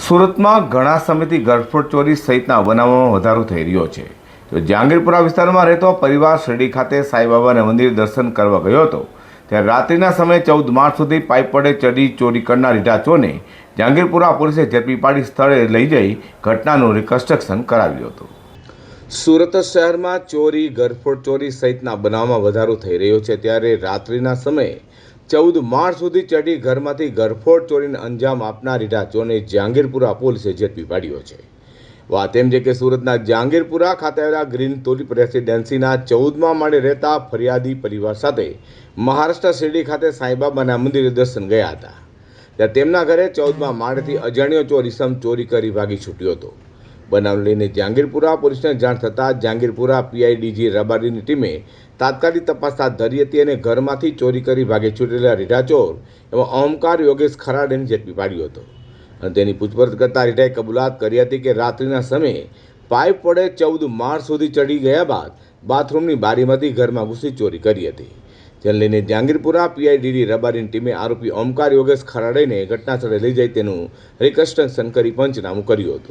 સુરતમાં ઘણા સમયથી ઘરફોડ ચોરી સહિતના બનાવોમાં વધારો થઈ રહ્યો છે. તો જહાંગીરપુરા વિસ્તારમાં રહેતો પરિવાર શિરડી ખાતે સાંઈબાબાના મંદિર દર્શન કરવા ગયો હતો. ત્યારે રાત્રિના સમયે 14 માર્ચ સુધી પાઇપ પડે ચડી ચોરી કરનાર રીઢા ચોરને જહાંગીરપુરા પોલીસે ઝડપી પાડી સ્થળે લઈ જઈ ઘટનાનું રિકન્સ્ટ્રક્શન કરાવ્યું હતું. સુરત શહેરમાં ચોરી, ઘરફોડ ચોરી સહિતના બનાવમાં વધારો થઈ રહ્યો છે. ત્યારે રાત્રિના સમયે 14 માર્ચ સુધી ચડી ઘરમાંથી ઘરફોડ ચોરીને અંજામ આપનાર રીઢા ચોરને જહાંગીરપુરા પોલીસે ઝડપી પાડ્યો છે. વાત એમ છે કે સુરતના જહાંગીરપુરા ખાતે આવેલા ગ્રીન ટુલિપ રેસિડેન્સીના 14મા માળે રહેતા ફરિયાદી પરિવાર સાથે મહારાષ્ટ્ર શિરડી ખાતે સાંઈબાબાના મંદિરે દર્શન ગયા હતા. ત્યારે તેમના ઘરે 14મા માળેથી અજાણ્યો ચોર ઈસમ ચોરી કરી ભાગી છૂટ્યો હતો. બનાવ લઈને જહાંગીરપુરા પોલીસને જાણ થતાં જહાંગીરપુરા પીઆઈડીજી રબારીની ટીમે તાત્કાલિક તપાસ હાથ ધરી હતી અને ઘરમાંથી ચોરી કરી ભાગી છૂટેલા રીઢા ચોર એવા ઓમકાર યોગેશ ખરાડેને ઝડપી પાડ્યો હતો. અને તેની પૂછપરછ કરતાં રીઢાએ કબૂલાત કરી હતી કે રાત્રિના સમયે પાઇપ વડે 14 માળ સુધી ચડી ગયા બાદ બાથરૂમની બારીમાંથી ઘરમાં ઘૂસી ચોરી કરી હતી. જેને લઈને જહાંગીરપુરા પીઆઈડીડી રબારીની ટીમે આરોપી ઓમકાર યોગેશ ખરાડેને ઘટનાસ્થળે લઈ જઈ તેનું રિકન્સ્ટ્રક્શન કરી પંચનામું કર્યું હતું.